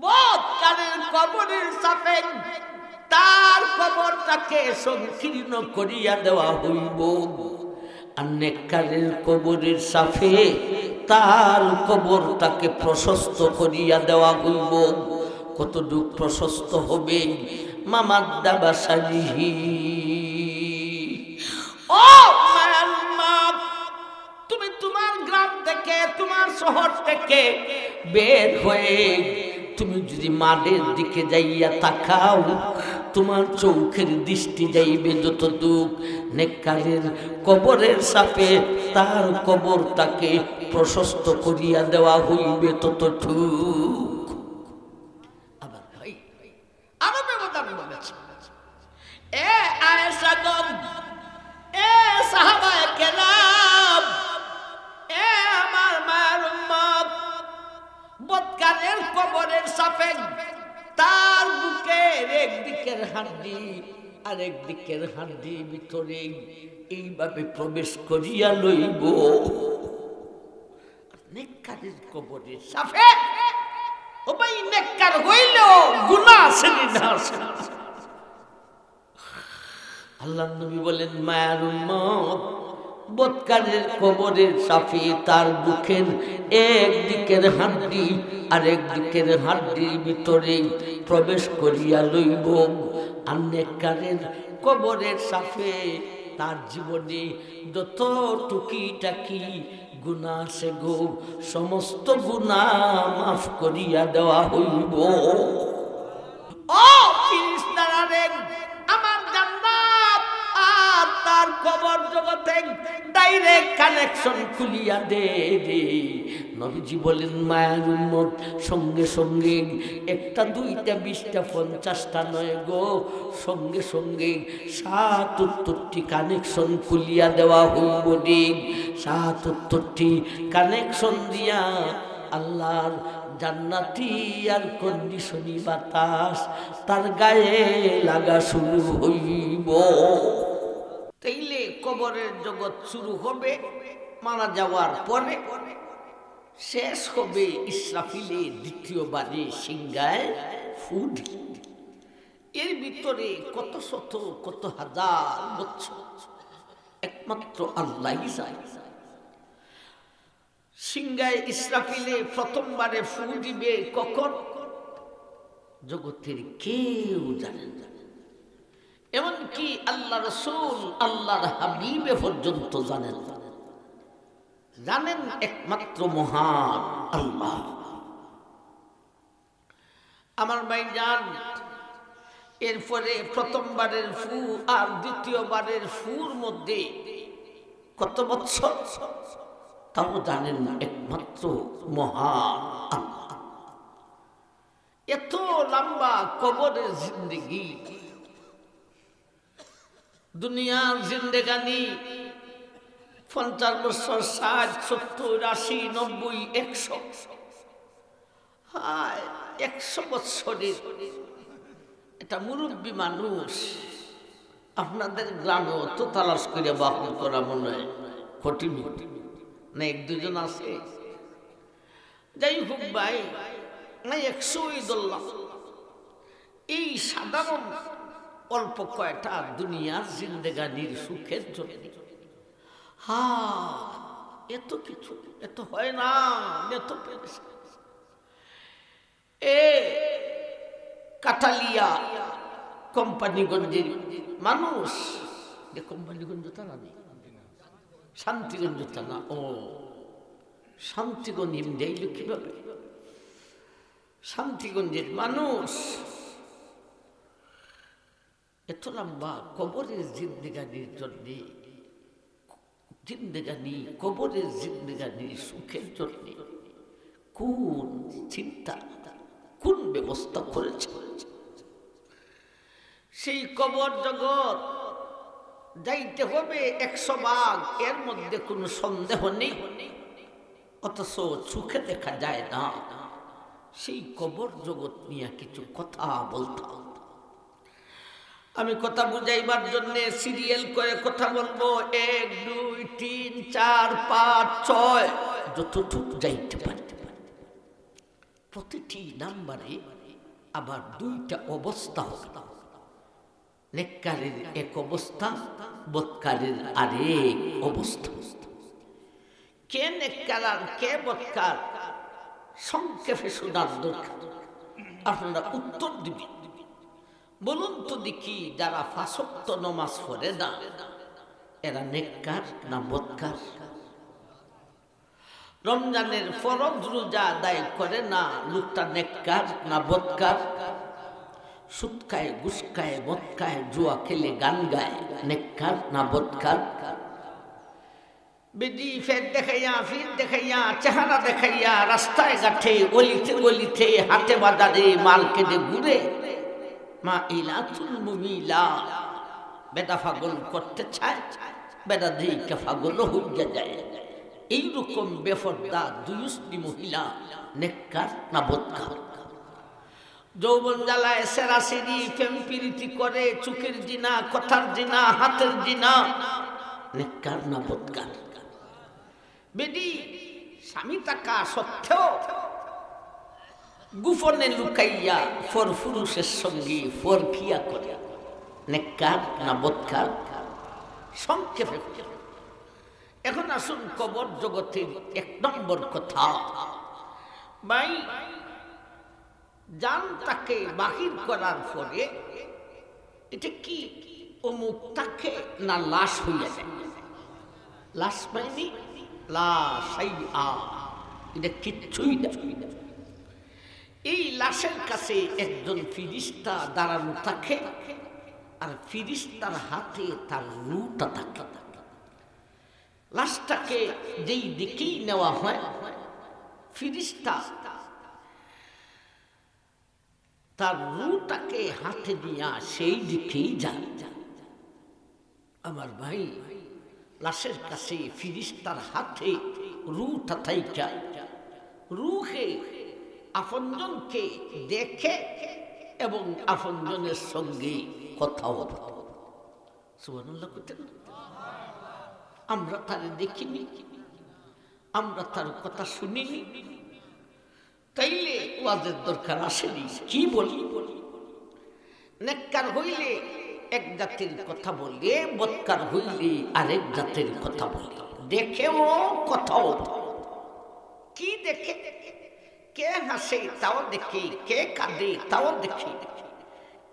বৎকারের কবরের সাপে তার কবরটাকে সংকীর্ণ করিয়া দেওয়া হইব, আর নেককারের কবরের সাফে তার কবরটাকে প্রশস্ত করিয়া দেওয়া হইব। কতটুক প্রশস্ত হবে? মামাদ্দা বাসারিহি। ও মায়ার মা, তুমি তোমার গ্রাম থেকে, তোমার শহর থেকে বের হয়ে তুমি যদি মাঠের দিকে যাইয়া তাকাও, তোমার চোখের দৃষ্টি যাইবে যতটুক নেককারের কবরের সাপে তার কবরটাকে প্রশস্ত করিয়া দেওয়া হইবে ততটুক। আবার ভাই আরো ব্যবধান বলেছে, এ আয়েশা গো, এ সাহাবায়ে কেরাম, এ আমার মায়ের উম্মত, বৎকারের কবরের সাপে তার বুকের একদিকের হাড্ডি আর একদিকের হাড্ডির ভিতরে এইভাবে প্রবেশ করিয়া লইব। নেককারের কবরের সাপে ও ভাই নেককার হইল গুনাহ আছে না? আল্লাহর নবী বলেন, মায়ার উম্মত, বৎকারের কবরের সাফি তার বুকের একদিকের হাড্ডি আর একদিকের হাড্ডির ভিতরে প্রবেশ করিয়া লইব। আর নেককারের কবরের সাফে তার জীবনে যত টুকিটাকি গুনাহ আছে গো, সমস্ত গুনাহ মাফ করিয়া দেওয়া হইব। ও ফেরেশতারা রে, আমার জান্নাত আর তার কবর জগতে ডাইরেক্ট কানেকশন খুলিয়া দে রে। নবীজি বলেন, মায়ের উম্মত, সঙ্গে সঙ্গে একটা দুইটা 20টা 50টা নয় গো, সঙ্গে সঙ্গে 77টি কানেকশন খুলিয়া দেওয়া হইব রে। 77টি কানেকশন দিয়া আল্লাহর জান্নাতি আর কন্ডিশনি বাতাস তার গায়ে লাগা শুরু হইব। তাইলে কবরের জগৎ শুরু হবে মারা যাওয়ার পরে, শেষ হবে ইসরাফিলে দ্বিতীয়বারে সিংহায় ফুড। এর ভিতরে কত শত কত হাজার বছর একমাত্র আল্লাহই জানে। সিংহায় ইসরাফিলে প্রথমবারে ফু দিবে কখন, জগতের কেউ জানেন না, এমনকি আল্লাহ রাসূল আল্লাহর হাবিবে পর্যন্ত জানেন একমাত্র মহান আল্লাহ। আমার ভাইজান, এরপরে প্রথমবারের ফু আর দ্বিতীয়বারের ফুর মধ্যে কত বছর তাও জানেন না একমাত্র মহান আল্লাহ। এত লম্বা কবরের জিন্দেগি, দুনিয়ার জিন্দেগানি 50 বছর, 60, 70, 80, 90, 100, হায় 100 বছরের এটা মুরব্বী মানুষ। আপনাদের গ্রামেও তো তালাশ করে বাহন করা মনে হয় কঠিন না, 1-2 জন আছে। যাই হোক ভাই, না 100ই ধরলাম। এই সাধারণ অল্প কয়টা দুনিয়ার জিন্দেগানির সুখের জন্য এত কিছু, এত হয় না, এত এ কাঠালিয়া কোম্পানিগঞ্জের মানুষ, কোম্পানিগঞ্জ তারা নেই, শান্তিগঞ্জ থানা। ও শান্তিগঞ্জ যাইল কিভাবে? শান্তিগঞ্জের মানুষ এত লম্বা কবরের জিন্দেগানির জন্যে, জিন্দেগানি কবরের জিন্দেগানির সুখের জন্যে কোন চিন্তা, কোন ব্যবস্থা করেছে। সেই কবর জগৎ যাইতে হবে 100 ভাগ, এর মধ্যে কোনো সন্দেহ নেই, অথচ চোখে দেখা যায় না। সেই কবর জগৎ নিয়ে কিছু কথা বলতাম। আমি কথা বুঝাইবার জন্য সিরিয়াল করে কথা বলবো, 1, 2, 3, 4, 5, 6 যতটুকু যাইতে পারে। প্রতিটি নাম্বারে আবার দুইটা অবস্থা হবে। নেককারের এক অবস্থা, বদকারের আরেক অবস্থা। কে নেককার আর কে বদকার সংক্ষেপে শোনার দরকার। আপনারা উত্তর দিবেন। বলুন তো দেখি, যারা ৫ ওয়াক্ত নামাজ পড়ে না এরা নেককার না বদকার? রমজানের ফরজ রোজা আদায় করে না লোকটা নেককার না বদকার? সুদ খায়, ঘুষ খায়, মদ খায়, জুয়া খেলে, গান গায়, নেককার না বদকার? বেদি ফের দেখাইয়া, ফির দেখাইয়া, চেহারা দেখাইয়া, রাস্তায় ঘাটে, গলিতে গলিতে, হাটে বাজারে মার্কেটে ঘুরে মা ইলাতুল মুমিলা বেদা পাগল করতে চায়, বেদা দিকে পাগল হইয়া যায়। এইরকম বেফরদা দুয়ুষ্টি মহিলা নেককার না বদকার? যৌবন জ্বালায় সেরাসেরি, প্রেম প্রীতি করে, চোখের জিনা, কথার জিনা, হাতের জিনা, নেককার না বদকার? বেডি স্বামী থাকা সত্ত্বেও গোপনে লুকাইয়া ফর পুরুষের সঙ্গে ফরকিয়া করে, নেককার না বদকার? সংক্ষেপে এখন আসুন কবর জগতের ১ নম্বর কথা। ভাই, জান তাকে বাহির করার পরে এটা কি অমুক তাকে না লাশ হইয়া যায়? লাশ পাইনি, লাশ এটা কিচ্ছুই না। এই লাশের কাছে একজন ফিরিস্তা দাঁড়ানো থাকে, আর ফিরিস্তার হাতে তার রূহটা থাকে। লাশটাকে যেই দিকেই নেওয়া হয়, ফিরিস্তা তার রূহটাকে হাতে দিয়া সেই দিকেই যায়। আমার ভাই, লাশের কাছে ফিরিস্তার হাতে রূহটা থাইকা রূহে আপনজনকে দেখে এবং আপনজনের সঙ্গে কথা বলে। সুবহানাল্লাহ কইতেন। আমরা তার দেখিনি, আমরা তার কথা শুনিনি, তাইলে ওয়াজের দরকার আসেনি। কি বলি? নেককার হইলে এক জাতির কথা বলে, বদকার হইলে আরেক জাতির কথা বলে। দেখেও কথাও। কি দেখে? কে হাসে তাও দেখে, কে কাঁদে তাও দেখে,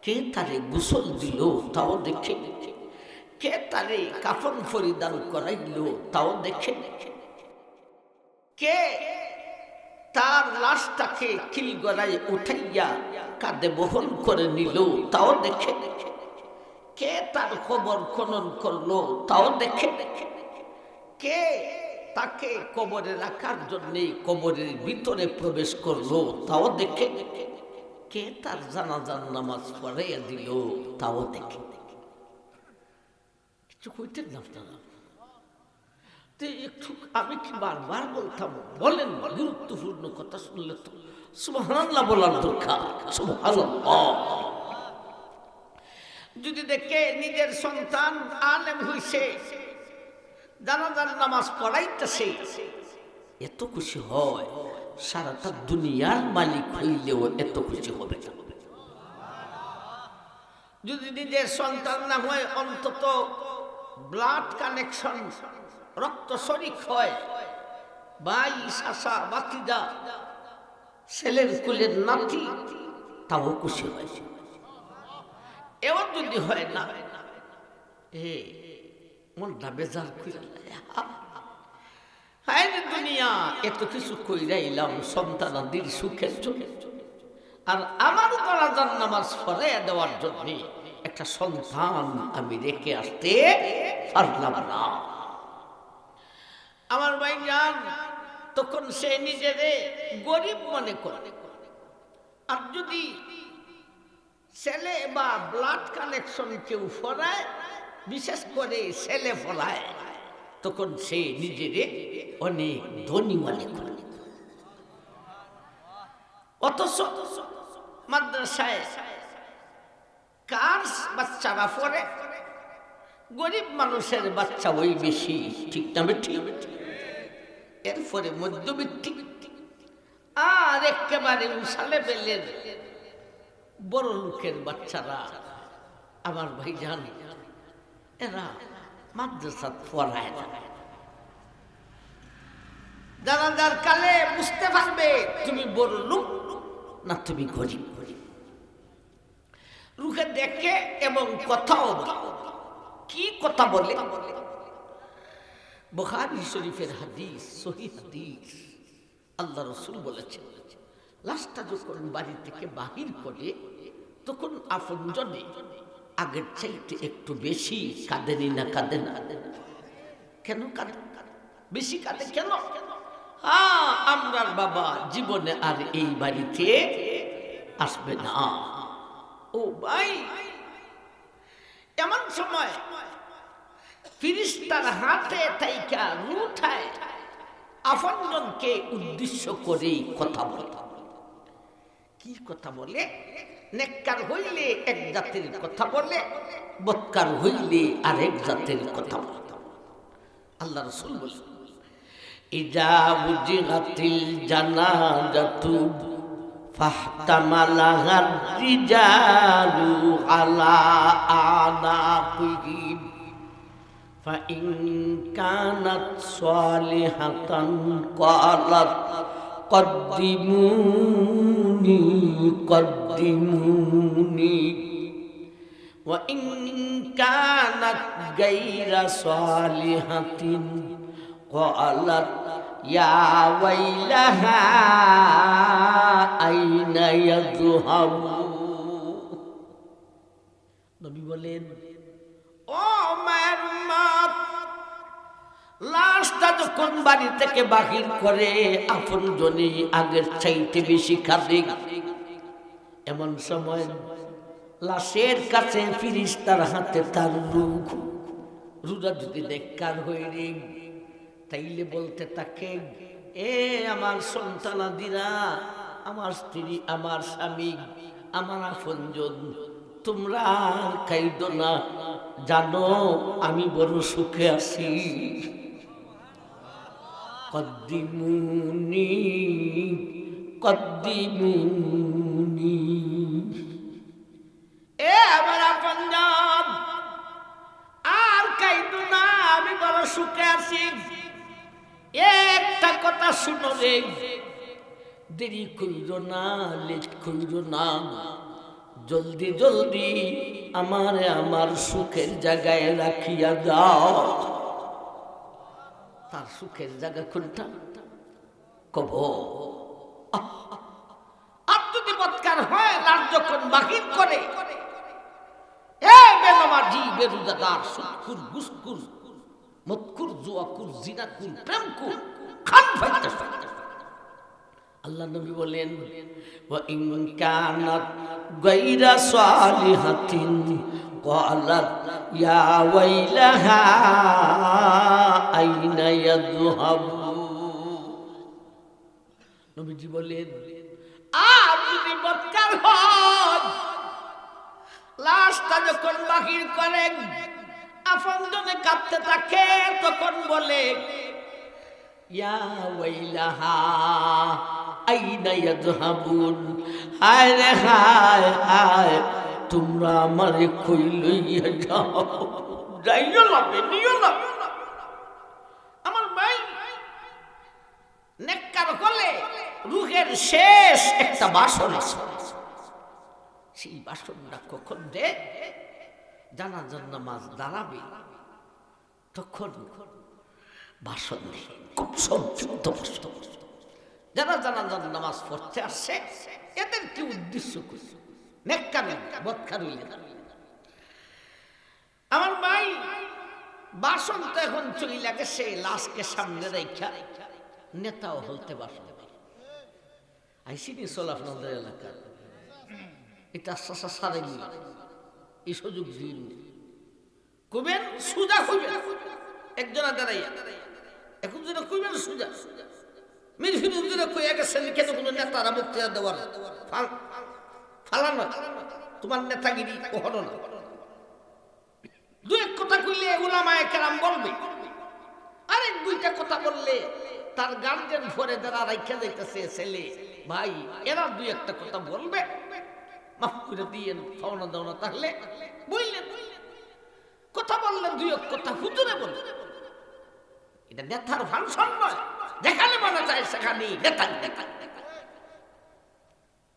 কে তারে গোসল দিল তাও দেখে, কে তারে কাফন পরিধান করাইল তাও দেখে, কে তার লাশটাকে খিল গড়ায় উঠাইয়া কাঁধে বহন করে নিল তাও দেখে, কে তার খবর খনন করলো তাও দেখে, কে তাকে কবরে রাখার জন্য কবরের ভিতরে প্রবেশ করলো তাও দেখে, কে তার জানাজার নামাজ পড়াইয়া দিল তাও দেখে। কিছু কইতেন না আপনারা? একটু আমি কি বারবার বলতাম, বলেন গুরুত্বপূর্ণ কথা শুনলে তো সুবহানাল্লাহ বলার দরকার। সুবহানাল্লাহ। যদি দেখে নিজের সন্তান আলেম হইছে, জানাজার নামাজ পড়াইতেছে, এত খুশি হয়, সারাটা দুনিয়ার মালিক হইলেও এত খুশি হবে না। যদি নিজের সন্তান না হয়, অন্তত ব্লাড কানেকশন, রক্ত শরীক হয়, ভাই, শাশা, বাতিজা, ছেলের কুলের নাতি, তাও খুশি হয়। এবার যদি হয় না, মনটা বেজার করে, হায় রে দুনিয়া, এত কিছু কইরা এলাম সন্তানাদির সুখের জন্য, আর আমার জানাজার নামাজ পড়াইয়া দেওয়ার জন্য একটা সন্তান আমি রেখে আসতে পারলাম না। আমার ভাই জান, তখন সে নিজেরে গরিব মনে করে। আর যদি ছেলে বা ব্লাড কানেকশন কেউ ফলায়, বিশেষ করে ছেলে ফলায়, তখন সে নিজেরে অনেক ধনী মনে করে। অথচ মাদ্রাসায় কার বাচ্চারা পড়ে? গরিব মানুষের বাচ্চা ওই বেশি, ঠিক না? ঠিক। এরপরে মধ্যবিত্তি, আর আর একেবারে উসালে বেলের বড় লোকের বাচ্চারা আমার ভাইজান এরা মাদ্রাসা পড়ায় না। জানাজার কালে বুঝতে পারবে তুমি বড় লোক না তুমি গরিব। রুখে দেখে এবং কথাও কি কথা বলে। বুখারী শরীফের হাদিস, সহিহ হাদিস, আল্লাহ রাসূল বলেছেন লাশটা যখন বাড়ি থেকে বাহির করে তখন আপনজনে আগের চাইতে একটু বেশি কাঁদেনি না কাঁদে না? কেন কাঁদে? বেশি কাঁদে কেন? আমরার বাবা জীবনে আর এই বাড়িতে আসবে না। ও ভাই, এমন সময় ফিরিস্তার হাতে থাইকা রুঠায় আপনজনকে উদ্দেশ্য করে কথা বলে। কি কথা বলে? নেককার হইলে এক জাতের কথা বলে, বদকার হইলে আরেক জাতের কথা বলে। আল্লাহ রাসূল বলেন ইজা বুজিগাতিল জানাজাতু ফাহতামালাহার রিজালু আলা আনাকিহিম ফাইন কানাত সালিহাতান ক্বালাত কদ্দিমুনি কদ্দিমুনি ওয়া ইন কানাত গায়রা সালিহাতিন ক্বালাত ইয়া ওয়াইলাহা আইনা ইয়াযহাবু। নবী বলেন, ও মায়ের উম্মত, লাশটা যখন বাড়ি থেকে বাহির করে আপনজনে আগের চাইতে বেশি কাঁদে। এমন সময় লাশের কাছে ফিরিস্তার হাতে তার রূহ, রুরা যদি নেককার হয়ে রে তাইলে বলতে থাকে, এ আমার সন্তানাদিরা, আমার স্ত্রী, আমার স্বামী, আমার আপনজন, তোমরা আর কাইদো না, জানো আমি বড় সুখে আছি। কদ্দিমুনি কদ্দিমুনি, এ আমার আপনজন আর কাইদো না, আমি বড় সুখে আছি। একটা কথা শুনো রে, দেরি কইরো না, লেট কইরো না, জলদি জলদি আমার সুখের জায়গায় রাখিয়া দাও। তার সুখের জায়গা কোনটা? কবর। আর যদি বৎকার হয়, লাশ যখন বাহির করে, এ বেনামাজি, বেরোজাদার, সুদখোর, ঘুষখোর, মদখোর, জুয়াখোর, জিনাখোর, প্রেমখোর, খান ফাইটা। আল্লাহ নবী বলেন, ওয়া ইন কানাত গায়রা সালিহাতিন ক্বালাত ইয়া ওয়াইলাহা আইনা ইয়াযহাবু। নবীজি বলেন, আর যদি বৎকার হয়, লাশটা যখন বাহির করেন আপনজনে কাঁদতে থাকে, তখন বলে ইয়া ওয়াইলাহা আইনা ইয়াযহাবুন, হায় রে হায় হায়, তোমরা আমারে কই লইয়া যাও, যাইও লাগবে, নিও না। আমার ভাই, নেককার হলে রূহের শেষ একটা বাসন আছে, সেই বাসনটা কখন দে? জানাজার নামাজ দাঁড়াবে তখন বাসন নেই, খুব সংক্ষিপ্ত বাসন। যারা জানাজার নামাজ পড়তে আসছে এদের কি উদ্দেশ্য করে? নেককার বদকার হইলে আমার ভাই, বাসন তো এখন চইলা গেছে, লাশকে সামনে রেখা নেতাও হলতে বাসন আইসিনি চল আপনাদের এলাকার, এটা সারে এই সুযোগ দিন কইবেন, সুজা কইবেন, একজনা দাঁড়াইয়া এখন যেন কইবেন সুজা মিরফিরুদ্দিনে কইয়া গেছেন, কেন কোনো নেতারা বক্তৃতা দেওয়ার ফালানো, তোমার নেতাগিরি কখনো না। দু এক কথা কইলে উলামায়ে কেরাম বলবে, আরেক দুইটা কথা বললে তার গার্জেন ভরে যারা রাইখা যাইতেছে ছেলে ভাই এরা দুই একটা কথা বলবে, মাফ করে দিয়েন পাওনা দাওনা তাহলে বললেন, কথা বললেন দুই এক কথা হুজুরে বললেন, এটা নেতার ফাংশন নয়, যেখানে মনে চায় সেখানে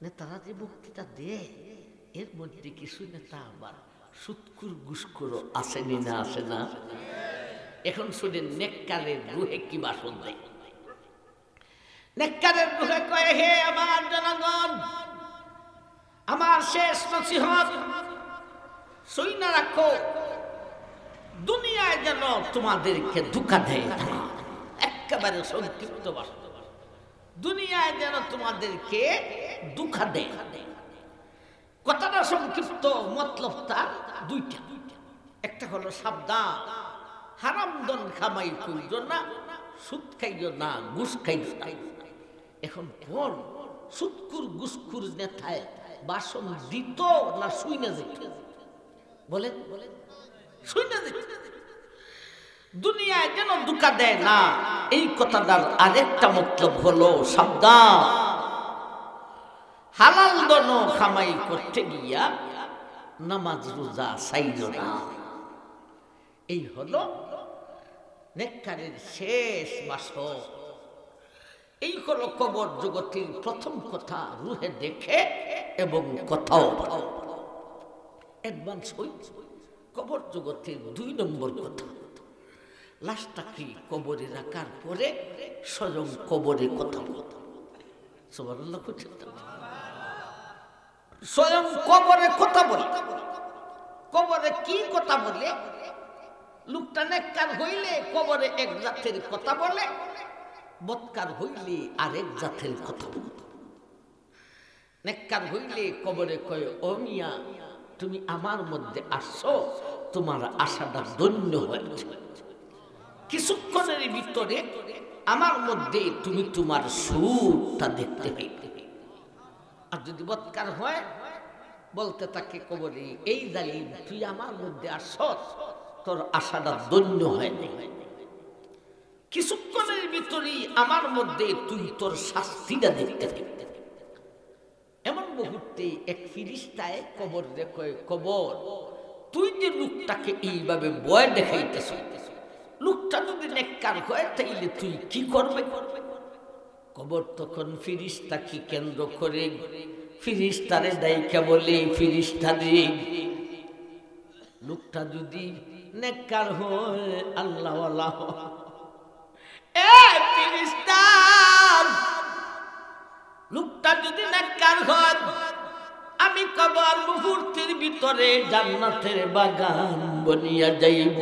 নেতারা যে বক্তৃতা দেয় এর মধ্যে কিছু নেতা আবার সুৎকুর গুসকুর আসেনি না, আসে না? এখন শুনেন নেককারের রুহে কি বাসন দেয়। নেককারের রুহে কয়, হে আমার জনগণ, আমার শেষ নসিহত শুইনা রাখো, দুনিয়ায় যেন তোমাদেরকে ধোঁকা দেয় না। একেবারে সংক্ষিপ্ত বাসন, দুনিয়ায় যেন তোমাদেরকে ধোঁকা দেয়। কথাটা সংক্ষিপ্ত, মতলবটা দুইটা। একটা হলো সাবধান, হারাম দন খামাই কইরো না, সুদ খাইও না, ঘুষ খাইও না। এখন কোন সুদকুর ঘুষকুর নেতায় বাসন দিত না শুইনা যেত? বলেন বলেন, শুইনা যেত। দুনিয়ায় যেন ধোঁকা দেয় না, এই কথাটার আরেকটা মতলব হলো সাবধান, হালাল দন খামাই করতে গিয়া নামাজ রোজা সাইল না। এই হলো নেককারের শেষ বাসন। এই হলো কবর জগতের প্রথম কথা, রুহে দেখে এবং কথাও অ্যাডভান্স হই। কবর জগতের 2 নম্বর কথা, লাশটাকে কবরে রাখার পরে স্বয়ং কবরে কথা বলতে। সুবহানাল্লাহ, স্বয়ং কবরে কথা বলে। কবরে কি কথা বলে? লোকটা নেককার হইলে কবরে এক জাতের কথা বলে, বদকার হইলে আরেক জাতের কথা বলে। নেককার হইলে কবরে কয়, ও মিয়া তুমি আমার মধ্যে আসছো, তোমার আশাটা ধন্য হয়েছে, কিছুক্ষণের ভিতরে আমার মধ্যে তুমি তোমার সুরটা দেখতে পাইবে। আর যদি বদকার হয় বলতে থাকে কবরে, এই জালিম তুই আমার মধ্যে আসছ, তোর আশাটা ধন্য হয়নি, কিছুক্ষণের ভিতরেই আমার মধ্যে তুই তোর শাস্তিটা দেখতে পাইবে। এমন মুহূর্তে এক ফিরিস্তায় কবর দেখে, কবর তুই যে লোকটাকে এইভাবে ভয় দেখাইতেছ, লোকটা যদি নেককার হয় তাইলে তুই কি করবে? কবর তখন ফিরিস্তাকে কেন্দ্র করে ফিরিস্তারে দায়িকা বলে, ফিরিস্তারে লোকটা যদি নেককার হয় আল্লাহওয়ালা, ফিরিস্তা লোকটা যদি নেককার হয় আমি কবর মুহূর্তের ভিতরে জান্নাতের বাগান বনিয়া যাইব।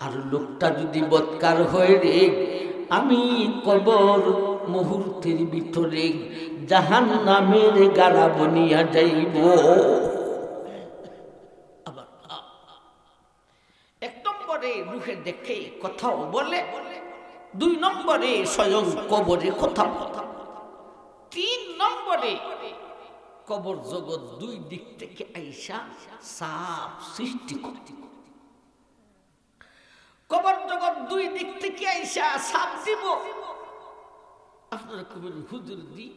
আর লোকটা যদি বদকার হয় রে, আমি কবর মুহূর্তের ভিতরে জাহান্নামের গাড়া বনিয়া যাইব। আবার 1 নম্বরে রুহে দেখে কথাও বলে, 2 নম্বরে স্বয়ং কবরে কথা বলে, 3 নম্বরে কবর জগৎ 2 দিক থেকে আইসা সাপ সৃষ্টি করে। কবর জগৎ 2 দিক থেকে আইসা সাপ দিব। আপনারা কবেন হুজুর দি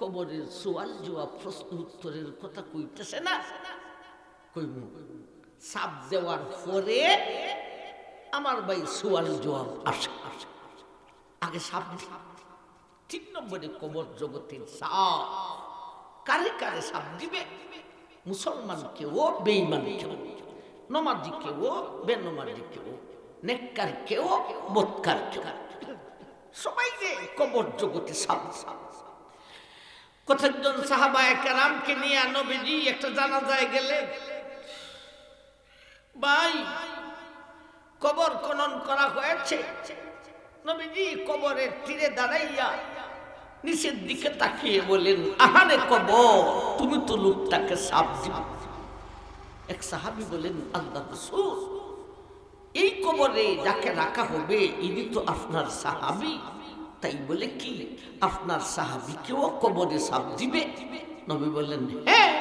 কবরের সওয়াল জবাব প্রশ্ন উত্তরের কথা কইতেছে না? কইব সাপ দেওয়ার পরে আমার ভাই সওয়াল জবাব আসে। আগে সাপ। 3 নম্বরে কবর জগতের সাপ। কারে কারে সাপ দিবে? মুসলমানকেও বেঈমানকেও, নমাজিকেও বেনমাজিকেও, নেককারকেও বদকারকেও, সবাই যে কবর জগতে সাপ। কতজন সাহাবায়ে কেরামকে নিয়ে নবীজি একটা জানাজায় গেলেন। ভাই কবর খনন করা হয়েছে। নবীজি কবরের তীরে দাঁড়াইয়া নিচের দিকে তাকিয়ে বলেন, আহারে কবর, তুমি তো লোকটাকে সাপ দিবে। এক সাহাবী বলেন, আল্লাহ রাসূল, এই কবরে যাকে রাখা হবে ইনি তো আপনার সাহাবী, তাই বলে কি আপনার সাহাবীকেও কবরে সাপ দিবে? নবী বললেন, হ্যাঁ,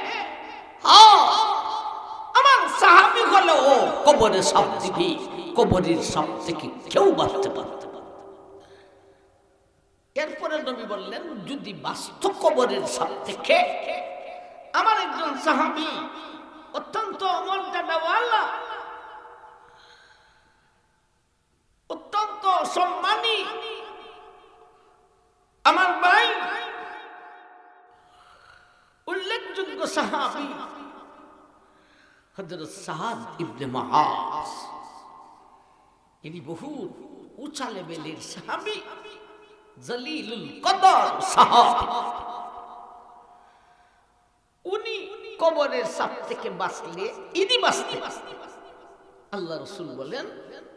আমার সাহাবী হলো ও কবরে সাপ দিবে, কবরের সাপ থেকে কেউ বাঁচতে পারবে না। যদি বাস্তব কবরের সাপ থেকে আমার একজন সাহাবী অত্যন্ত মর্যাদাওয়ালা, অত্যন্ত সম্মানী আমার ভাই, উল্লেখযোগ্য সাহাবী হযরত সাদ ইবনে মুআজ, ইনি বহু উঁচা লেভেলের সাহাবী, জলিলুল কদর সাহাবী। উনি কবরের সাপ থেকে বাঁচলে ইনি বাঁচতে, আল্লাহ রাসূল বলেন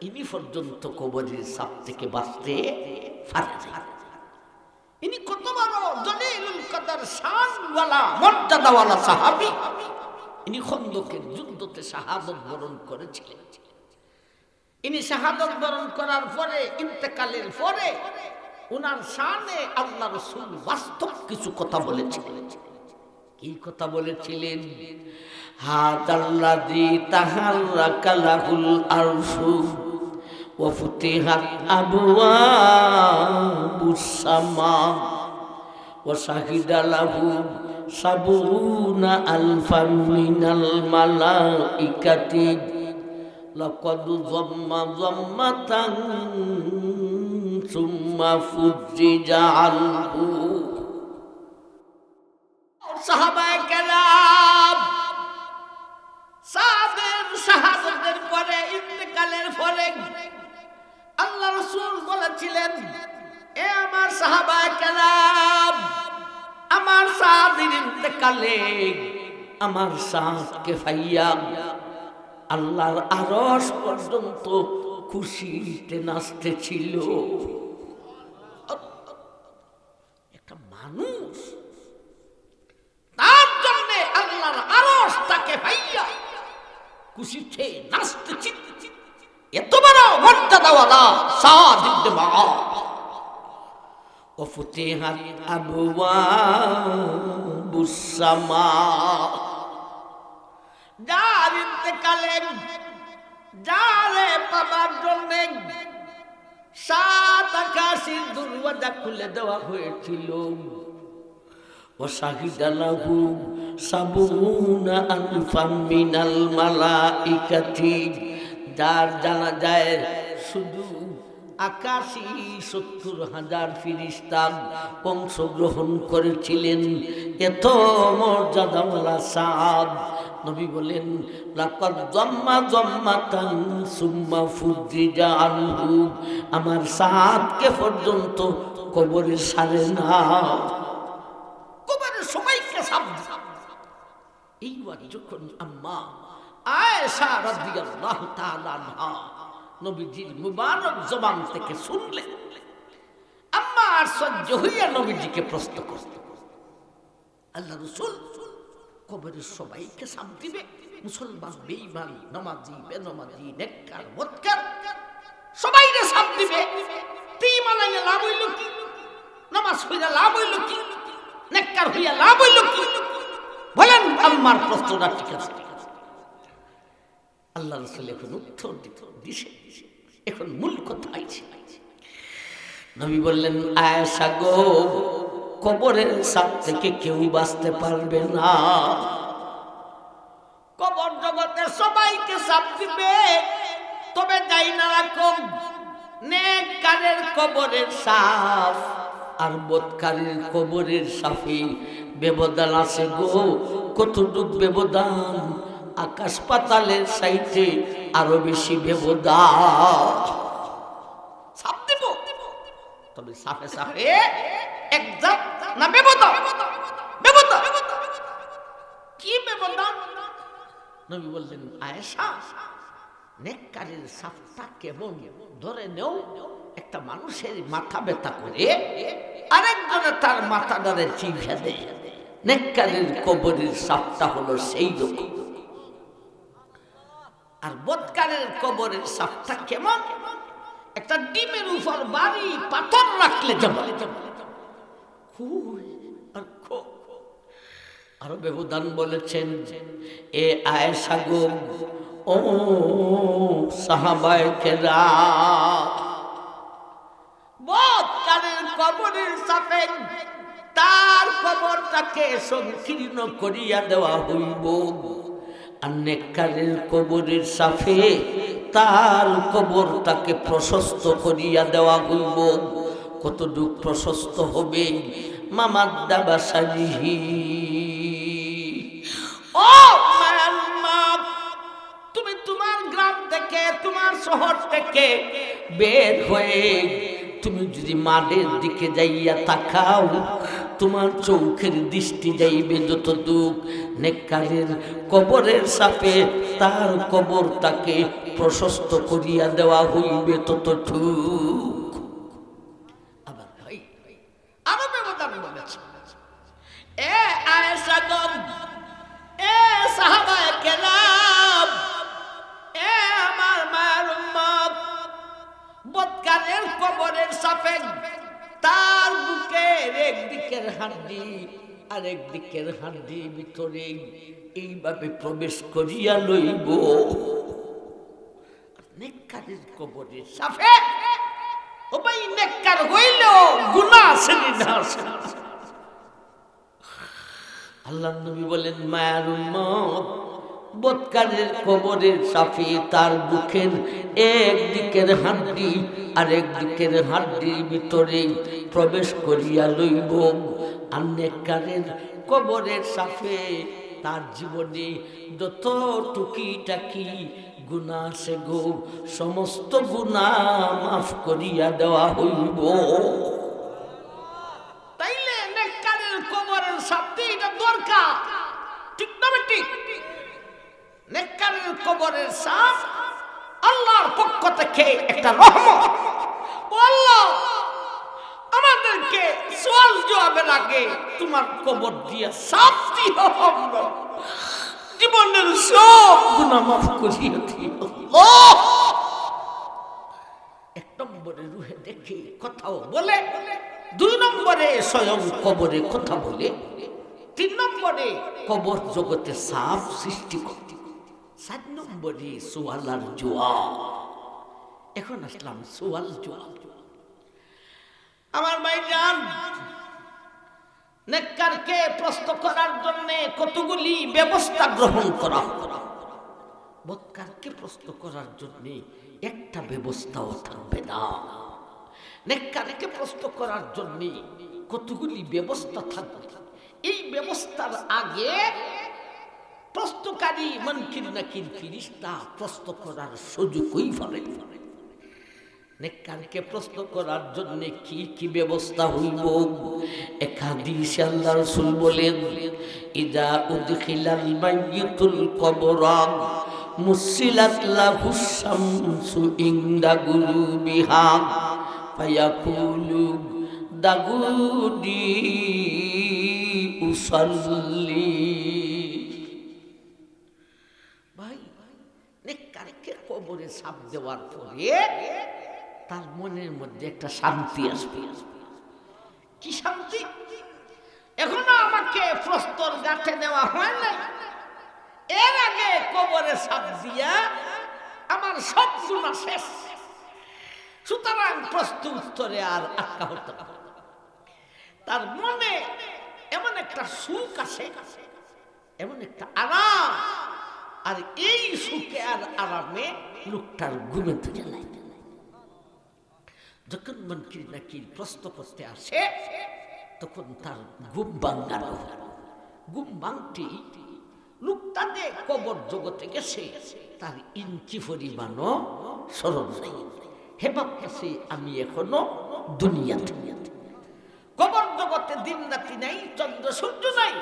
ইনি পর্যন্ত কবরের সাপ থেকে বাঁচতে পারে। ইনি কত বড় জলিলুল কদর শানওয়ালা মর্যাদাওয়ালা সাহাবী। ইনি খন্দকের যুদ্ধতে শাহাদত বরণ করেছিলেন। ইনি শাহাদত বরণ করার পরে, ইন্তেকালের পরে উনার শানে আল্লাহ রাসূল বাস্তব কিছু কথা বলেছিলেন। কি কথা বলেছিলেন? হাদাল্লাযী তাহাররাকা লাহুল আরশু ওয়া ফুতিহাত আবওয়াবুস সামা ওয়া শাহিদা লাহু সাবুনা আলফান মিনাল মালাইকাতি লাকাদ যাম্মা যাম্মাতান সুম্মা ফুজ্জিজা আনহু। সাহাবায়ে কেরাম সাদের শাহাদাতের পরে, ইন্তেকালের পরে আল্লাহ রাসূল বলেছিলেন, এ আমার সাহাবায়ে কেরাম, আমার সাদের ইন্তেকালে আমার সাদকে পাইয়া আল্লাহর আরশ পর্যন্ত খুশিতে নাচতেছিল। একটা মানুষ তার জন্য আল্লাহর আরশ তাকে পাইয়া খুশিতে নাচতেছিল। এত বড় মর্যাদাওয়ালা সাদ ইবনে মুআজ। ওয়া ফুতিহাত আবওয়াবুস সামা, যার ইন্তেকালে যারে পাবার জন্য সাত আকাশের দরওয়াজা খুলে দেওয়া হয়েছিল। ওয়া শাহিদা লাহু সাবুনা আলফান মিনাল মালাইকাতি, যার জানা যায় শুধু আকাশী ৭০,০০০ ফেরেশতা অংশগ্রহণ করেছিলেন। এত মর্যাদাওয়ালা সাদ। নবী বলেন, লাকাদ যাম্মা যাম্মাতান সুম্মা ফুজ্জিজা আনহু, আমার সাদকে পর্যন্ত কবরে সারে না, কবরে সবাইকে সাব। এইবার যখন আম্মা আয়েশা রাদিয়াল্লাহু তাআলা আনহা নবীজির মুবারক জবান থেকে শুনলেন, আম্মা আশ্চর্য হইয়া নবীজিকে প্রশ্ন করলেন, আল্লাহ রাসূল কবরের সবাইকে সাপ দিবে? মুসলমান, বেঈমান, নামাজি, বেনামাজি, নেককার, বদকার সবাইকে সাপ দিবে? ঈমান আইনা লাভ হইল কি? নামাজ পড়া লাভ হইল কি? নেককার হইয়া লাভ হইল কি? বলেন আম্মার প্রশ্নটা ঠিক আছে? আল্লাহ রাসূল এখন উত্তর দিছে। এখন মূল কথা আইছে। নবী বললেন, আয়েশা গো, কবরের সাপ থেকে কেউ বাঁচতে পারবে না। কবর জগতে সবাইকে সাপ দিবে, তবে যাই না রাখো নেককারের কবরের সাপ আর বদকারের কবরের সাপে ব্যবধান আছে গো। কতটুক ব্যবধান? আকাশ পাতালের সাইতে আরো বেশি ব্যবধান। সাপ দেব, তবে সাপে সাপে একজাত না ব্যবধান? ব্যবধান কি ব্যবধান? নবী বললেন, আয়েশা, নেককারের সাপটা কেমন? ধরে নেও একটা মানুষের মাথা ব্যথা করে আরেকজনে তার মাথা ধরে চিবিয়ে দেয়। নেককারের কবরের সাপটা হলো সেই রকম। আর বদকারের কবরের সাপটা কেমন? একটা ডিমের উপর বাড়ি পাথর রাখলে যেমন। আরো ব্যবধান বলেছেন, এ আয়েশা গো, ও সাহাবায়ে কেরাম, বদকারের কবরের সাপে কবরটাকে সংকীর্ণ করিয়া দেওয়া হইব, আর নেককারের কবরের সাফে তার কবরটাকে প্রশস্ত করিয়া দেওয়া হইব। কতটুক প্রশস্ত হবে? মামাদ্দা বাসারিহি। ও মায়ার মা, তুমি তোমার গ্রাম থেকে, তোমার শহর থেকে বের হয়ে তুমি যদি মাঠের দিকে যাইয়া তাকাও, তোমার চোখের দৃষ্টি যাইবে যতটুক নেককারের কবরের সাথে তার কবরটাকে প্রশস্ত করিয়া দেওয়া হইবে ততটুক। আবার ভাই আরো ব্যবধান বলেছে, এ আয়েশাগণ, এ সাহাবায়ে কেরাম, এ আমার মায়ের উম্মত, বদকারের কবরের সাথে তার বুকের একদিকের হাড্ডি আর একদিকের হাড্ডির ভিতরে এইভাবে প্রবেশ করিয়া লইব। নেককারের কবরের সাথে ও ভাই নেককার হইল গুনাহ আছে না? আল্লাহর নবী বলেন, মায়ার উম্মত, বদকারের কবরের সাথে তার বুকের একদিকের হাড্ডি আর একদিকের হাড্ডির ভিতরে প্রবেশ করিয়া লইব। আর নেককারের কবরের সাথে তার জীবনে যত টুকিটাকি গুনাহ আছে গো, সমস্ত গুনাহ মাফ করিয়া দেওয়া হইব। তাইলে নেককারের কবরের সাথে এটা দরকার, ঠিক না? ঠিক। নেককারের কবরের সাথ আল্লাহর পক্ষ থেকে একটা রহমত। আল্লাহ আমাদেরকে সওয়াল জবাবের আগে তোমার কবর দিয়ে সাফ দিও, জীবনের সব গুনাহ মাফ করিয়া দিও। এক নম্বরে রুহে দেখে কথাও বলে, দুই নম্বরে স্বয়ং কবরে কথা বলে, তিন নম্বরে কবর জগতে সাফ সৃষ্টি করতে, 4 নম্বরে সোয়ালার জবাব। এখন আসলাম সোয়াল জবাব। আমার ভাইজান, নেককারকে প্রশ্ন করার জন্য কতগুলি ব্যবস্থা গ্রহণ করা। বদকারকে প্রশ্ন করার জন্য একটা ব্যবস্থাও থাকবে না। নেককারকে প্রশ্ন করার জন্য কতগুলি ব্যবস্থা থাকবে। এই ব্যবস্থার আগে প্রশ্নকারী মুনকির নাকির ফেরেশতা প্রশ্ন করার সুযোগই পাবে। নেককারকে প্রশ্ন করার জন্য কি কি ব্যবস্থা হইব? এক হাদিসে আল্লাহ রাসূল বলেন, ইদা উদখিলাল মাইয়িতুল কবরা মুসিলাত লাহুস শামসু ইনদা গুরুবিহা ফায়াকুলু দাগুদি উসাল্লি। ভাই, নেককারকে কবরে সাপ দেওয়ার পরে তার মনের মধ্যে একটা শান্তি আসবে। কি শান্তি? এখনো আমাকে প্রস্তর গাঁথে দেওয়া হয় নাই, এর আগে কবরে সাপ দিয়া আমার সব গুনাহ শেষ, সুতরাং প্রশ্ন উত্তরে আর আটকা হতো না। তার মনে এমন একটা সুখ আসে, এমন একটা আরাম, আর এই সুখে আর আরামে লোকটার ঘুমে ধরে নাই। যখন মুনকির নাকির প্রশ্ন করতে আসে তখন তার ঘুম ভাঙানো। ঘুম ভাঙতে লোকটা যে কবর জগতে গেছে তার ইঞ্চি পরিমাণও স্মরণ নাই। হে ভাবতেছে আমি এখনো দুনিয়াতে। কবর জগতে দিন রাতি নাই, চন্দ্র সূর্য নাই,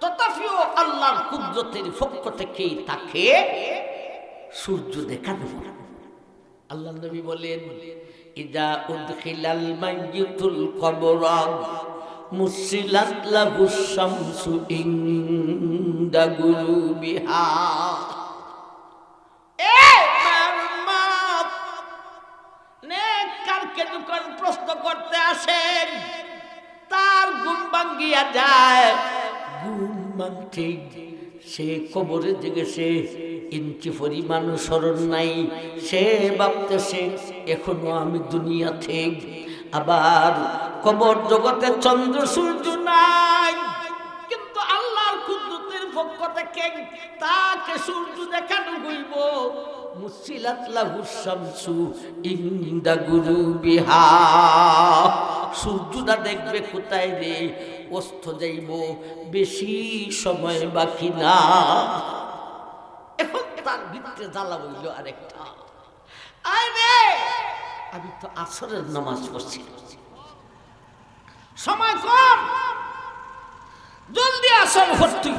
তথাপিও আল্লাহর কুদরতের পক্ষ থেকে তাকে সূর্য দেখানো। আল্লাহ নবী বলেন, ইদা উদখিলাল মাইয়িতুল কবরা মুসিলাত লাহুস শামসু ইনদা গুরুবিহা। নেককারকে যখন প্রশ্ন করতে আসেন তার ঘুম ভাঙ্গিয়া যায়। ঘুম ভাঙতে সে কবরে জেগেছে, ইঞ্চি পরিমাণ স্মরণ নাই। সে ভাবতেছে এখনো আমি দুনিয়াতে। আবার কবর জগতে চন্দ্র সূর্য নাই, পক্ষ থেকে তাকে সূর্য দেখানো হইব মুসিলাত লাহু শামসু ইনদা গুরুবিহা সূর্যটা দেখবে কোথায় রে অস্ত যাইব বেশি সময় বাকি না এখন তার ভিতরে জ্বালা বইল আরেকটা আরে আমি তো আসরের নামাজ পড়ছি সময় কম জলদি আসর ভর্তি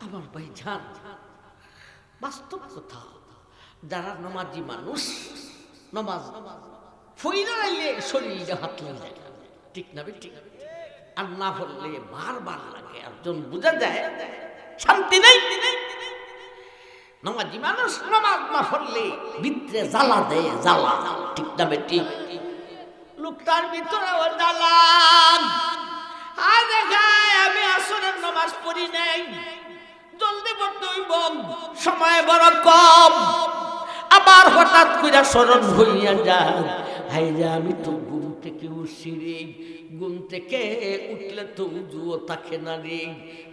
আমার ভাই জান বাস্তব কথা যারা নামাজি মানুষ নামাজ ফইরা আইলে শরীরে হাত লাগে ঠিক না ঠিক আর না পড়লে বারবার লাগে একজন বুঝা যায় শান্তি নেই নামাজি মানুষ নামাজ না পড়লে ভিতরে জ্বালা দেয় জ্বালা ঠিক না ঠিক লোকটার ভিতরে জ্বালা আর দেখায় আমি আসরের নামাজ পড়ি নাই জলদি পড়তে হইব সময় বড় কম আবার হঠাৎ করে স্মরণ হইয়া যায় হাইরে আমি তো ঘুম থেকে উঠছি রে ঘুম থেকে উঠলে তো উজুও থাকে না রে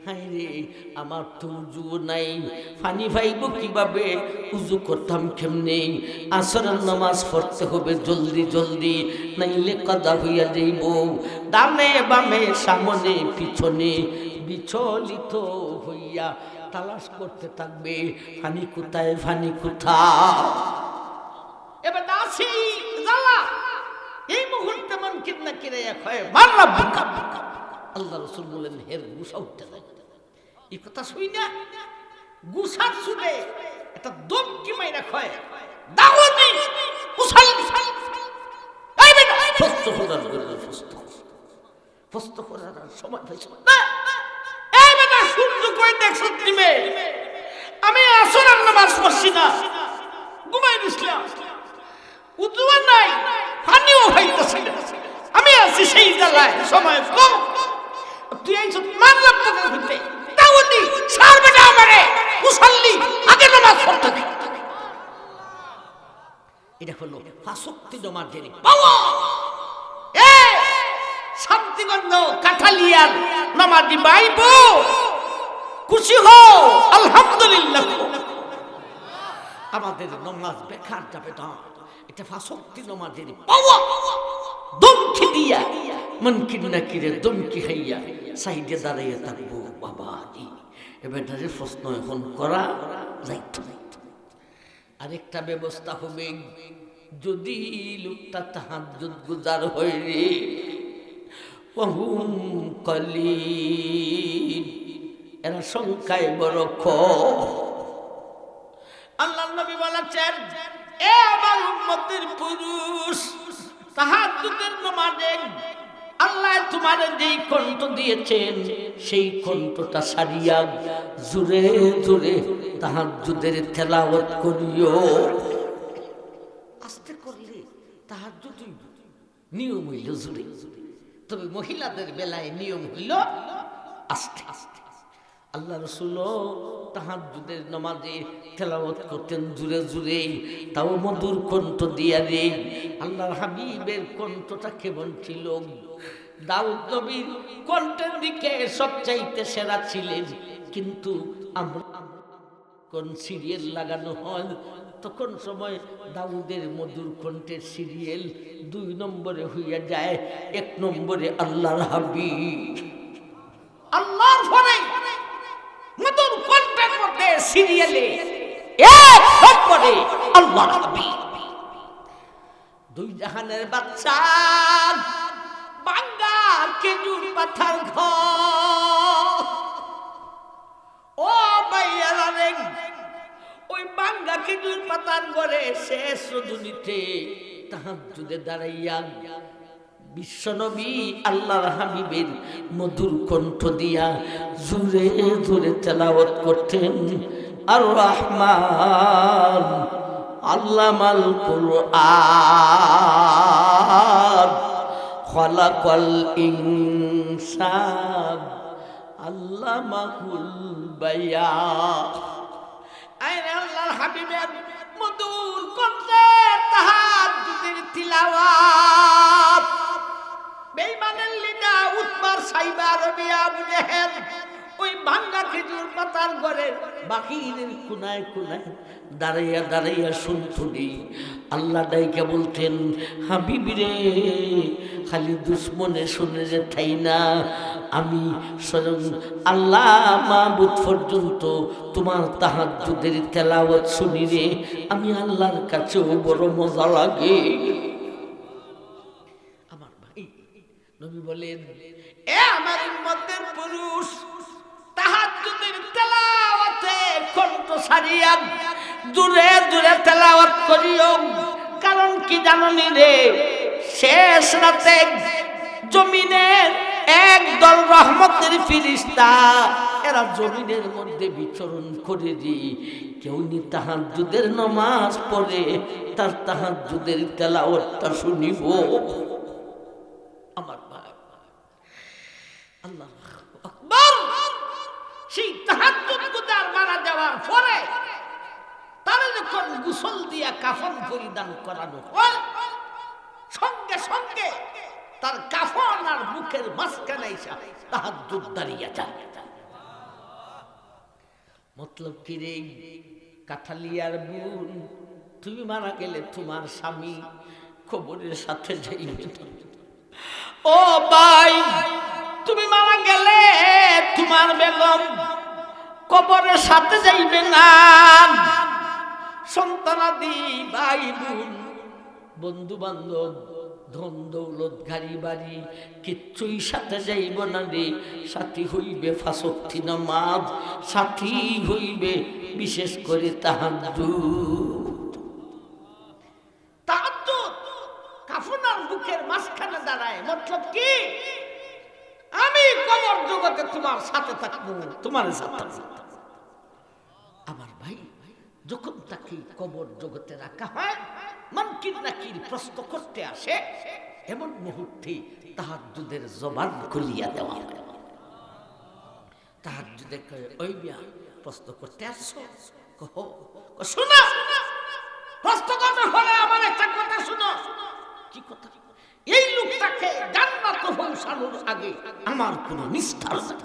হাইরে আমার তো উজুও নাই পানি পাইব কিভাবে উজু করতাম কেমনে আসরের নামাজ পড়তে হবে জলদি জলদি নাইলে কাদা হইয়া যাইব ডানে বামে সামনে পিছনে বিচলিত হইয়া তালাশ করতে থাকবে ফানি কোথায় ফানি কোথায় এবার দাসি জ্বালা এই মুহূর্তে মন কিনা কিরে এক হয় মারলা বুকা আল্লাহ রাসূল বলেন হের গুসা উঠতে থাকে এই কথা শুই না গুসার শুনে এটা দম কি মাইরা হয় দাওয়াতি উসাল এই বেটা ফস্ত করার ফস্ত করার সময় পাইছো না এই বেটা সূর্য কই দেখছ তুমি আমি আসরের নামাজ পড়ছি না ঘুমাই দিছিলাম উজুও নাই পানিও হইতেছে না আমি আছি সেই জায়গায় সময় কম তুই এই সব মানলাম তোকে হইতে দাওয়াতি ছাড় বেটা আমারে মুসল্লি আগে নামাজ পড়তে দে এটা হলো ফাসক্তি নামাজ জেনে বাবা এ শান্তিগঞ্জ কাঠালিয়ার নামাজি বাইবো খুশি হও আলহামদুলিল্লাহ আমাদের নামাজ বেকার যাবে না এটা ফাসক্তি নামাজের পাওয়া দমকি দিয়া মন কিনা কিরে দমকি খাইয়া সাইডে দাঁড়াইয়া থাকবো বাবা এবারে প্রশ্ন এখন করা যাইতো আরেকটা ব্যবস্থা হবে যদি লোকটা তাহাজ্জুদ গুজার হয় রে ওহুম কলিল এরা সংখ্যায় বড় কম আল্লাহর নবী বলেছেন এ আমার উম্মতের পুরুষ তাহাজ্জুদের নামাজে আল্লাহ তোমারে যেই কণ্ঠ দিয়েছেন সেই কণ্ঠটা সারিয়া জোরে জোরে তাহাজ্জুদের তেলাওয়াত করিও আস্তে করলে তাহাজ্জুদ নিয়ম হইল জোরে তবে মহিলাদের বেলায় নিয়ম হইল আস্তে আস্তে আল্লাহ রাসূল তাহাজ্জুদের নামাজে তেলাওয়াত করতেন জোরে জোরে তাও মধুর কণ্ঠ দিয়া রে আল্লাহর হাবিবের কণ্ঠটা কেমন ছিল দাউদ নবীর কণ্ঠের দিকে সবচাইতে সেরা ছিলেন কিন্তু আমরা কোন সিরিয়াল লাগানো হয় তখন সময় দাউদের মধুর কণ্ঠের সিরিয়াল 2 নম্বরে হইয়া যায় 1 নম্বরে আল্লাহর হাবিব আল্লাহর পরে মধুর কণ্ঠের মধ্যে সিরিয়ালে 1 নম্বরে আল্লাহর হাবিব দুই জাহানের বাদশা বাঙ্গা খেজুর পাতার ঘর ও ভাইয়ারা রে ওই বাঙ্গা খেজুর পাতার ঘরে শেষ রজনীতে তাহাজ্জুদে দাঁড়াইয়া বিশ্বনবী আল্লাহর হাবিবের মধুর কণ্ঠ দিয়া জোরে জোরে তেলাওয়াত করতেন আর রহমান আল্লামাল কুরআন খালাকাল ইনসান আল্লামাহুল বায়ান আইনে আল্লাহর হাবিবের মধুর কণ্ঠে তাহাজ্জুদের তিলাওয়াত বেঈমানের লিডা উতবার সাইবা রবিয়া আবু জেহেল ওই ওই ভাঙ্গা খেজুর পাতার ঘরের বাহিরের কোনায় কোনায় দাঁড়াইয়া দাঁড়াইয়া শুনতুনি আল্লাহ ডাইকে বলতেন, হাবিবি রে, খালি দুশ্মনে শুনে যে ঠাই না, আমি স্বয়ং আল্লাহ মাবুদ পর্যন্ত তোমার তাহাজ্জুদের তেলাওয়াত শুনি রে, আমি আল্লাহর কাছেও বড় মজা লাগে। আমার ভাই নবী বলেন, এ আমার উম্মতের পুরুষ, তাহাজ্জুদের তেলাওয়াতে কণ্ঠ সারিয়া দূরে দূরে তেলাওয়াত করিও। কারণ কি জাননি রে, শেষ রাতে জমিনের একদল রহমতের ফেরেশতা এরা জমিনের মধ্যে বিচরণ করে দি, কেউ নি তাহাজ্জুদের নামাজ পড়ে তার তাহাজ্জুদের তেলাওয়াতটা শুনিব। আমার ভাই, আল্লাহু আকবার। সেই তাহাজ্জুদ গুজার মারা যাওয়ার পরে তারা যখন গোসল দিয়া কাফন পরিধান করানো হয়, সঙ্গে সঙ্গে তার কাফন আর মুখের মাঝখানে এসে তাহাজ্জুদ দাঁড়িয়ে যায়। মতলব কি রে, কাঠালিয়ার বোন, তুমি মারা গেলে তোমার স্বামী কবরের সাথে যাইবে। ও ভাই, তুমি মারা গেলে তোমার বেগম কবরের সাথে যাইবে না। সন্তানাদি, ভাই বোন, বন্ধু বান্ধব, ধন দৌলত, গাড়ি বাড়ি কিচ্ছুই সাথে যাইব না রে। সাথী হইবে ফাঁসক্তি নামাজ, সাথী হইবে বিশেষ করে তাহাজ্জুদ। তাহাজ্জুদ কাফনের বুকের মাঝখানে দাঁড়ায়। মতলব কি, আমি কবর জগতে তোমার সাথে থাকবো, তোমার সাথে। আমার ভাই, যখন তাকে কবর জগতে রাখা হয়, মুনকির নাকির প্রশ্ন করতে আসে, এমন মুহূর্তে তাহাজ্জুদের জবান খুলিয়া দেওয়া হয়। তাহাজ্জুদে কয়, ওই মিয়া, প্রশ্ন করতে আসছো? কহো। শোনো, প্রশ্ন করতে হলে আমার একটা কথা শোনো। কি কথা? এই লোকটাকে জান্নাতে পৌঁছানোর আগে আমার কোনো নিস্তার নেই।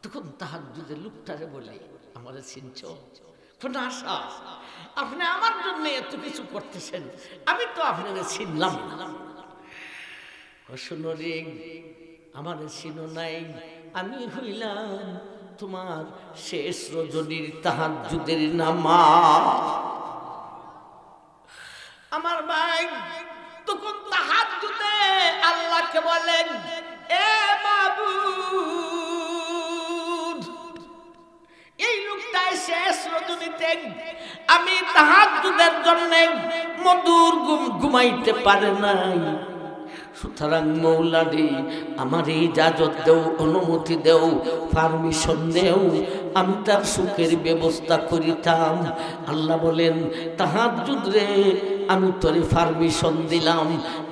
তখন তাহাজ্জুদের লোকটারে বলে, আমারে চিনছো? কোন আশা, আপনি আমার জন্য এত কিছু করতেছেন, আমি তো আপনাকে চিনলাম না। শোনো রে, আমারে চিনো নাই, আমি হইলাম তোমার শেষ রজনীর তাহাজ্জুদের নামাজ। আমার ভাই, তখন তাহাজ্জুদে আল্লাহকে বলেন, এ মাবুদ, এই লোকটাই শেষ রজনীতে আমি তাহাজ্জুদের জন্য মধুর ঘুমাইতে পারে নাই, সুতরাং মৌলা রে, আমার ইজাজত দেও, অনুমতি দেও, পারমিশন দেও, আমি তার সুখের ব্যবস্থা করিতাম। আল্লাহ বলেন, তাহাজ্জুদ রে, আমি তোরে পারমিশন দিলাম,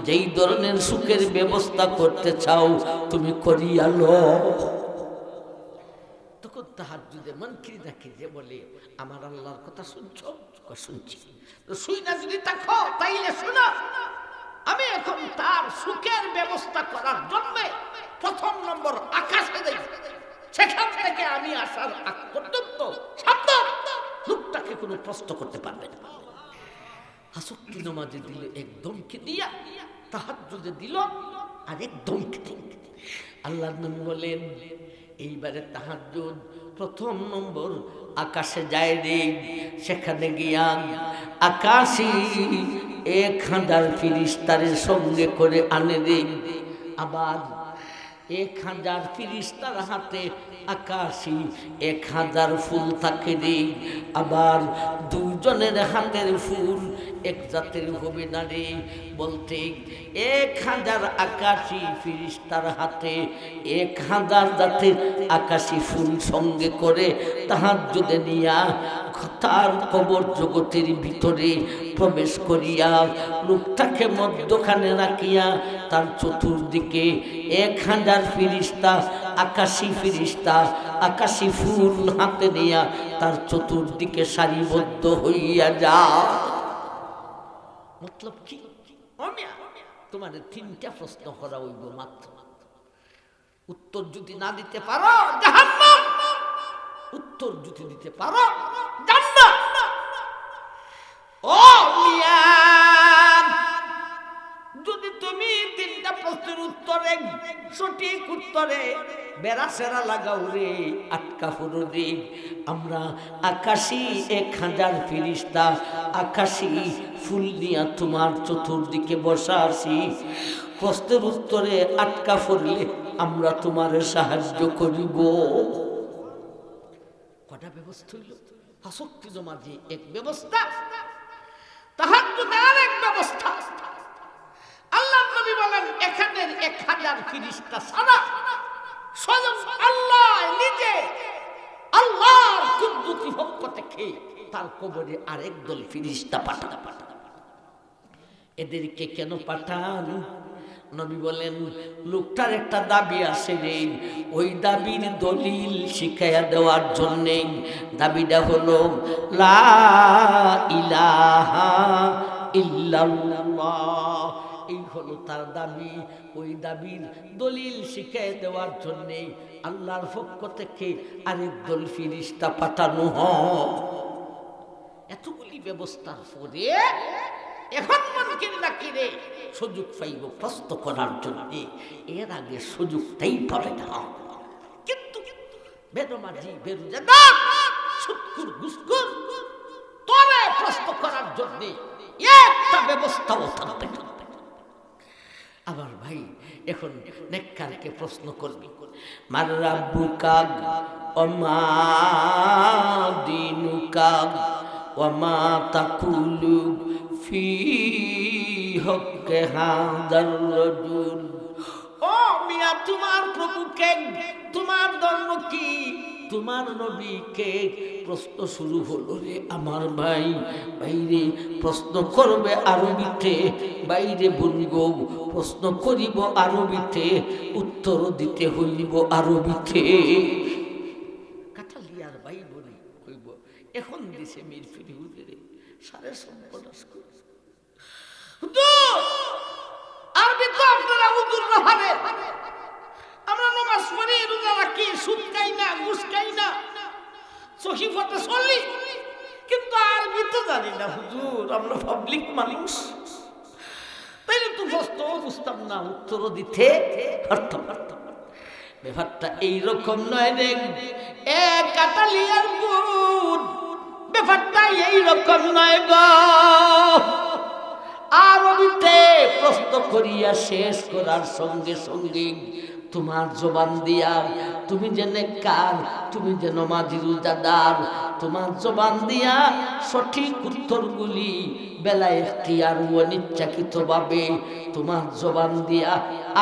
যেই ধরনের সুখের ব্যবস্থা করতে চাও তুমি করিয়া লো। তখন তাহাজ্জুদে মুনকির নাকির যে বলে, আমার আল্লাহর কথা শুনছো? শুনছি। তো শুই না যদি থাকো তাইলে শোনো, আমি এখন তার সুখের ব্যবস্থা করার জন্য প্রথম নম্বর আকাশে যাই, সেখান থেকে আমি আসার আগ পর্যন্ত সাবধান, লোকটাকে কোনো প্রশ্ন করতে পারবে না। হাসক্তি নামাজে দিল একদম কি দিয়া, তাহাজ্জুদে দিল আর একদম কি। আল্লাহর নবী বলেন, এইবারে তাহাজ্জুদ প্রথম নম্বর আকাশে যায় রে, সেখানে গিয়া আকাশী 1000 ফেরেশতার সঙ্গে করে আনে রে। আবার 1000 ফেরেশতার হাতে আকাশী 1000 ফুল থাকে রে। আবার দুজনের হাতের ফুল এক জাতের হবে না রে, বলতে 1000 আকাশী ফেরেশতার হাতে 1000 জাতের আকাশী ফুল সঙ্গে করে তাহাজ্জুদে নিয়া তার কবর জগতের ভিতরে প্রবেশ করিয়া লোকটাকে মধ্যখানে রাখিয়া তার চতুর্দিকে 1000 ফেরেশতা, আকাশী ফেরেশতা, আকাশী ফুল হাতে নিয়া তার চতুর্দিকে সারিবদ্ধ হইয়া যায়। মতলব কি? তোমার 3টা প্রশ্ন করা হইব মাত্র। উত্তর যদি না দিতে পারো জাহান্নাম, উত্তর যদি দিতে পারো জান্নাত। ও মিয়া, যদি তুমি তিনটা প্রশ্নের উত্তরে সঠিক উত্তরে বেড়া সেরা লাগাও রে, আটকা ফুরো রে, আমরা আকাশী 1000 ফেরেশতা আকাশী ফুল নিয়ে তোমার চতুর্দিকে বসা আছি। প্রশ্নের উত্তরে আটকা পড়লে আমরা তোমার সাহায্য করিব। কটা ব্যবস্থা হইল? ফাঁসক্তি নামাজে এক ব্যবস্থা, তাহাজ্জুদে আরেক ব্যবস্থা। আল্লাহ নবী বলেন এখানের 1000 ফেরেশতা ছাড়া স্বয়ং আল্লাহ নিজে আল্লাহর কুদরতি পক্ষ থেকে তার কবরে আরেক দল ফেরেশতা পাঠান। এদেরকে কেন পাঠান? নবী বলেন লোকটার একটা দাবি আছে রে, ওই দাবির দলিল শিখাইয়া দেওয়ার জন্যে। দাবিটা হলো লা ইলাহা ইল্লাল্লাহ, এই হলো তার দাবি। ওই দাবির দলিল শিখাইয়া দেওয়ার জন্যে আল্লাহর পক্ষ থেকে আরেক দল ফেরেশতা পাঠানো হয়। এতগুলি ব্যবস্থার পরে এখন মুনকির নাকিরে সুযোগ পাইব প্রশ্ন করার জন্য, এর আগে সুযোগটাই পাবে না। কিন্তু বেদমাজি বেরুজাদা সুৎকুর ঘুষখোর তোরে প্রশ্ন করার জন্য একটা ব্যবস্থাও থাকবে না। আবার ভাই এখন নেককারকে প্রশ্ন করবি, মার রাব্বুকা ওমা দিনুকা ওমা তাকুলু ফি হক্কে হাদার রাজুল। ও মিয়া, তোমার প্রভুকে, তোমার ধর্ম কি, তোমার নবীকে? প্রশ্ন শুরু হলো রে আমার ভাই। বাইরে প্রশ্ন করবে আরবিতে, বাইরে বলব প্রশ্ন করিব আরবিতে, উত্তর দিতে হইব আরবিতে। কাঠালিয়ার ভাই বলি হইব এখন দিছে মির ফিরি হুজুরে 750 করে। আরবি তো আপনারা হুজুর রহাবে, আমরা নামাজ পড়ি, রোজা রাখি, সুদ খাই না, ঘুষ খাই না, সহিফতে চলি, কিন্তু আরবি তো জানি না হুজুর, আমরা পাবলিক মানুষ। তাইলে তো প্রশ্ন বুঝতাম না, উত্তর দিতে পারতাম। ব্যাপারটা এইরকম নয় রে এ কাটালিয়ার বুট, ব্যাপারটা এইরকম নয় গো। আরবিতে প্রশ্ন করিয়া শেষ করার সঙ্গে সঙ্গে তোমার জবান দিয়া, তুমি যে নেককার, তুমি যে নামাজি রোজাদার, তোমার জবান দিয়া সঠিক উত্তরগুলি বেলা ইখতিয়ার ও অনিচ্ছাকৃতভাবে তোমার জবান দিয়া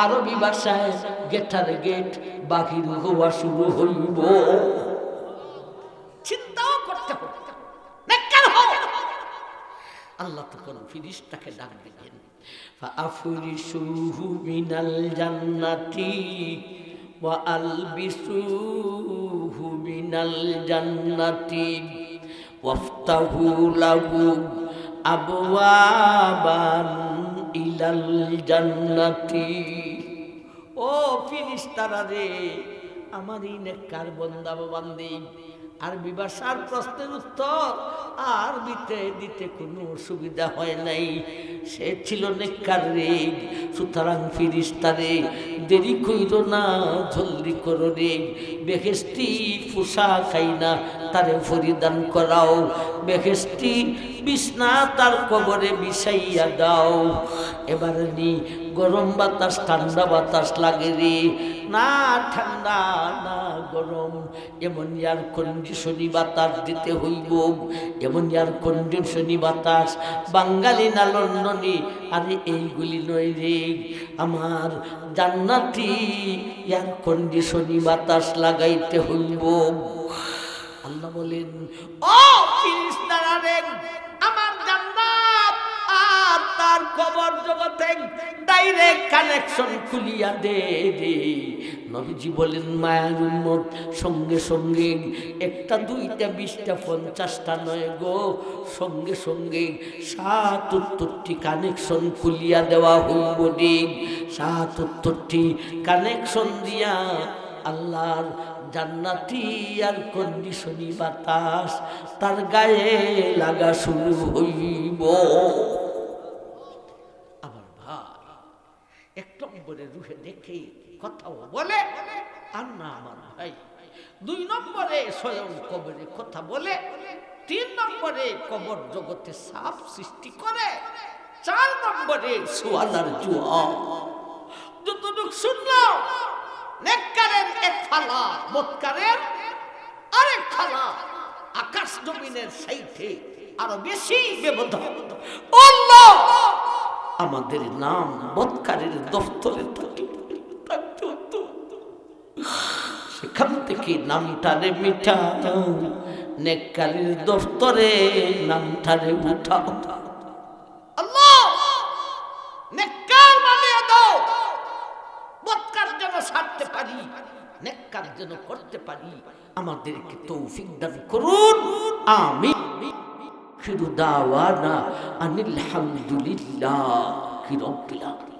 আরবি ভাষায় গেটার গেট বাহির হওয়া শুরু হইব। চিন্তাও করতে হবে, নেককার হও। আল্লাহ তখন ফেরেশতাকে ডাক দিলেন, ফাআফরিসুহু মিনাল জান্নাতি ওয়া আলবিসুহু মিনাল জান্নাতি ওয়াফতাহু লাহু আবওয়াবান ইলাল জান্নাতি। ও ফেরেশতারা রে, আমার এই নেককার বান্দা বান্দি, আরবি ভাষার প্রশ্নের উত্তর আরবিতে দিতে কোনো অসুবিধা হয় নাই, সে ছিল নেককার রে। সুতরাং ফেরেশতা রে, দেরি কইর না, জলদি করো রে। বেহেশতি পোশাক খাইনা তারে পরিধান করাও, বেহেশতি বিছনা তার কবরে বিছাইয়া দাও। এবারে নি গরম বাতাস ঠান্ডা বাতাস লাগে রে, না ঠান্ডা না গরম, এমন এয়ার কন্ডিশনি বাতাস দিতে হইব, এমন এয়ার কন্ডিশনি বাতাস। বাঙালি না লন্ডনী, আরে এইগুলি নয় রে, আমার জান্নাতি এয়ার কন্ডিশনি বাতাস লাগাইতে হইব। আল্লাহ বলেন, ও ফেরেশতারা রে, আমার জান্নাত আর তার কবর জগতে ডাইরেক্ট কানেকশন খুলিয়া দে রে। নবীজি বলেন মায়ার উম্মত সঙ্গে সঙ্গে একটা দুইটা 20টা 50টা নয় গো, সঙ্গে সঙ্গে 77টি কানেকশন খুলিয়া দেওয়া হইব দিন। 77টি কানেকশন দিয়া আল্লাহর জান্নাতি আর কন্ডিশনি বাতাস তার গায়ে লাগা শুরু হইব। আবার ভাই 1 নম্বরে রুহে দেখে কথাও বলে আর না আমার ভাই, 2 নম্বরে স্বয়ং কবরে কথা বলে, 3 নম্বরে কবর জগতে সাপ সৃষ্টি করে, 4 নম্বরে সুয়ালার জুয়া। যতটুক শুনলাম নেককারের এক ফালা, বদকারের আরেক ফালা, আকাশ জমিনের সাইতে আরো বেশি ব্যবধান। আল্লাহ আমাদের নাম বদকারের দফতরে সেখান থেকে নামটারে মিটাও, নেককারের দফতরে নামটারে উঠাও। আল্লাহ নেককার বানিয়ে দাও, বদকার যেন ছাড়তে পারি, নেককার যেন করতে পারি, আমাদেরকে তৌফিক দান করুন, আমিন। আখিরু দাওয়ানা আনিল হামদুলিল্লাহি রাব্বিল আলামিন।